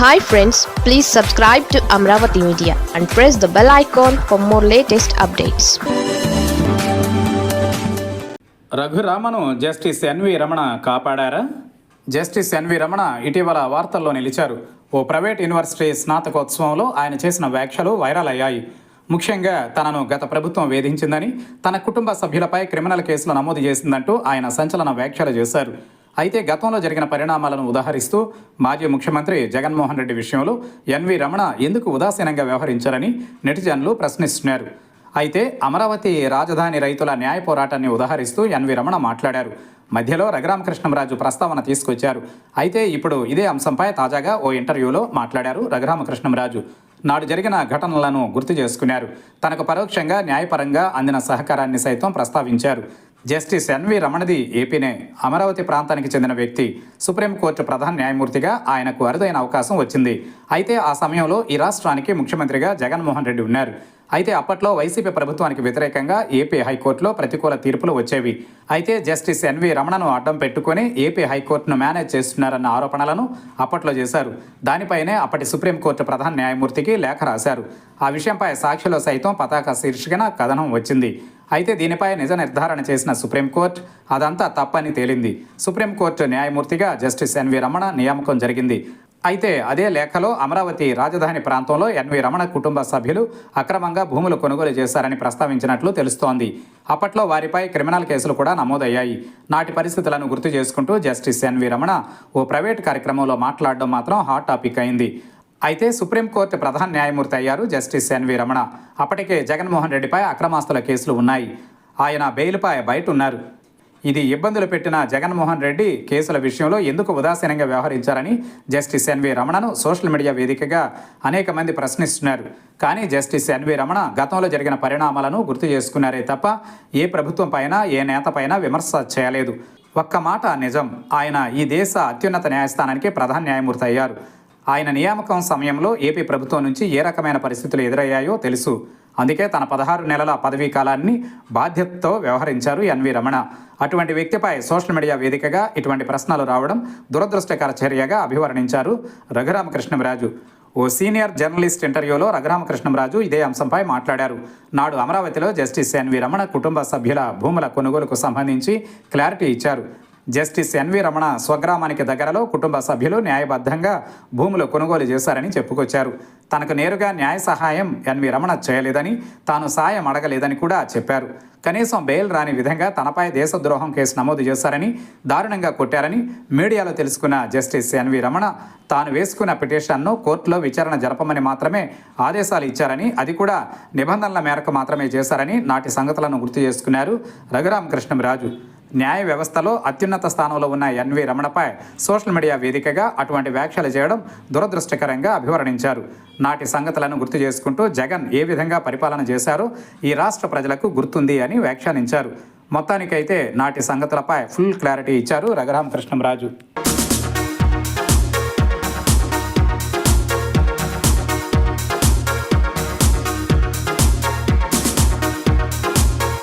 Hi friends, please subscribe to Amravati Media and press the bell icon for more latest updates. రఘురామను justice NV Ramana కాపాడారా? Justice NV Ramana ఇటీవల వార్తల్లో నిలిచారు. ఓ private university స్నాతకోత్సవంలో ఆయన చేసిన వ్యాఖ్యలు వైరల్ అయ్యాయి. ముఖ్యంగా తనను గత ప్రభుత్వం వేధించిందని, తన కుటుంబ సభ్యులపై క్రిమినల్ కేసులు నమోదు చేసిందంటూ ఆయన సంచలన వ్యాఖ్యలు చేశారు. అయితే గతంలో జరిగిన పరిణామాలను ఉదాహరిస్తూ మాజీ ముఖ్యమంత్రి జగన్మోహన్ రెడ్డి విషయంలో ఎన్వి రమణ ఎందుకు ఉదాసీనంగా వ్యవహరించారని నెటిజన్లు ప్రశ్నిస్తున్నారు. అయితే అమరావతి రాజధాని రైతుల న్యాయ పోరాటాన్ని ఉదాహరిస్తూ ఎన్వి రమణ మాట్లాడారు. మధ్యలో రఘురామకృష్ణంరాజు ప్రస్తావన తీసుకొచ్చారు. అయితే ఇప్పుడు ఇదే అంశంపై తాజాగా ఓ ఇంటర్వ్యూలో మాట్లాడారు రఘురామకృష్ణంరాజు. నాడు జరిగిన ఘటనలను గుర్తు చేసుకున్నారు. తనకు పరోక్షంగా న్యాయపరంగా అందిన సహకారాన్ని సైతం ప్రస్తావించారు. జస్టిస్ ఎన్వి రమణది ఏపీనే, అమరావతి ప్రాంతానికి చెందిన వ్యక్తి. సుప్రీంకోర్టు ప్రధాన న్యాయమూర్తిగా ఆయనకు అరుదైన అవకాశం వచ్చింది. అయితే ఆ సమయంలో ఈ రాష్ట్రానికి ముఖ్యమంత్రిగా జగన్మోహన్ రెడ్డి ఉన్నారు. అయితే అప్పట్లో వైసీపీ ప్రభుత్వానికి వ్యతిరేకంగా ఏపీ హైకోర్టులో ప్రతికూల తీర్పులు వచ్చేవి. అయితే జస్టిస్ ఎన్వి రమణను అడ్డం పెట్టుకుని ఏపీ హైకోర్టును మేనేజ్ చేస్తున్నారన్న ఆరోపణలను అప్పట్లో చేశారు. దానిపైనే అప్పటి సుప్రీంకోర్టు ప్రధాన న్యాయమూర్తికి లేఖ రాశారు. ఆ విషయంపై సాక్షిలో సైతం పతాక శీర్షికన కథనం వచ్చింది. అయితే దీనిపై నిజ నిర్ధారణ చేసిన సుప్రీంకోర్టు అదంతా తప్పని తేలింది. సుప్రీంకోర్టు న్యాయమూర్తిగా జస్టిస్ ఎన్వి రమణ నియామకం జరిగింది. అయితే అదే లేఖలో అమరావతి రాజధాని ప్రాంతంలో ఎన్వి రమణ కుటుంబ సభ్యులు అక్రమంగా భూములు కొనుగోలు చేశారని ప్రస్తావించినట్లు తెలుస్తోంది. అప్పట్లో వారిపై క్రిమినల్ కేసులు కూడా నమోదయ్యాయి. నాటి పరిస్థితులను గుర్తు చేసుకుంటూ జస్టిస్ ఎన్వి రమణ ఓ ప్రైవేట్ కార్యక్రమంలో మాట్లాడడం మాత్రం హాట్ టాపిక్ అయింది. అయితే సుప్రీంకోర్టు ప్రధాన న్యాయమూర్తి అయ్యారు జస్టిస్ ఎన్వి రమణ. అప్పటికే జగన్మోహన్ రెడ్డిపై అక్రమాస్తుల కేసులు ఉన్నాయి. ఆయన బెయిల్పై బయట ఉన్నారు. ఇది ఇబ్బందులు పెట్టిన జగన్మోహన్ రెడ్డి కేసుల విషయంలో ఎందుకు ఉదాసీనంగా వ్యవహరించారని జస్టిస్ ఎన్వి రమణను సోషల్ మీడియా వేదికగా అనేక మంది ప్రశ్నిస్తున్నారు. కానీ జస్టిస్ ఎన్వి రమణ గతంలో జరిగిన పరిణామాలను గుర్తు చేసుకున్నారే తప్ప ఏ ప్రభుత్వం పైన, ఏ నేత పైన విమర్శ చేయలేదు. ఒక్క మాట నిజం, ఆయన ఈ దేశ అత్యున్నత న్యాయస్థానానికి ప్రధాన న్యాయమూర్తి అయ్యారు. ఆయన నియామకం సమయంలో ఏపీ ప్రభుత్వం నుంచి ఏ రకమైన పరిస్థితులు ఎదురయ్యాయో తెలుసు. అందుకే తన 16 నెలల పదవీ కాలాన్ని బాధ్యతతో వ్యవహరించారు ఎన్వి రమణ. అటువంటి వ్యక్తిపై సోషల్ మీడియా వేదికగా ఇటువంటి ప్రశ్నలు రావడం దురదృష్టకర చర్యగా అభివర్ణించారు రఘురామకృష్ణంరాజు. ఓ సీనియర్ జర్నలిస్ట్ ఇంటర్వ్యూలో రఘురామకృష్ణంరాజు ఇదే అంశంపై మాట్లాడారు. నాడు అమరావతిలో జస్టిస్ ఎన్వి రమణ కుటుంబ సభ్యుల భూముల కొనుగోలుకు సంబంధించి క్లారిటీ ఇచ్చారు. జస్టిస్ ఎన్వి రమణ స్వగ్రామానికి దగ్గరలో కుటుంబ సభ్యులు న్యాయబద్ధంగా భూములు కొనుగోలు చేశారని చెప్పుకొచ్చారు. తనకు నేరుగా న్యాయ సహాయం ఎన్వి రమణ చేయలేదని, తాను సాయం అడగలేదని కూడా చెప్పారు. కనీసం బెయిల్ రాని విధంగా తనపై దేశద్రోహం కేసు నమోదు చేశారని, దారుణంగా కొట్టారని మీడియాలో తెలుసుకున్న జస్టిస్ ఎన్వి రమణ తాను వేసుకున్న పిటిషన్ను కోర్టులో విచారణ జరపమని మాత్రమే ఆదేశాలు ఇచ్చారని, అది కూడా నిబంధనల మేరకు మాత్రమే చేశారని నాటి సంగతులను గుర్తు చేసుకున్నారు రఘురామకృష్ణంరాజు. న్యాయ వ్యవస్థలో అత్యున్నత స్థానంలో ఉన్న ఎన్వి రమణపై సోషల్ మీడియా వేదికగా అటువంటి వ్యాఖ్యలు చేయడం దురదృష్టకరంగా అభివర్ణించారు. నాటి సంగతులను గుర్తు చేసుకుంటూ జగన్ ఏ విధంగా పరిపాలన చేశారో ఈ రాష్ట్ర ప్రజలకు గుర్తుంది అని వ్యాఖ్యానించారు. మొత్తానికైతే నాటి సంగతులపై ఫుల్ క్లారిటీ ఇచ్చారు రఘురామకృష్ణంరాజు.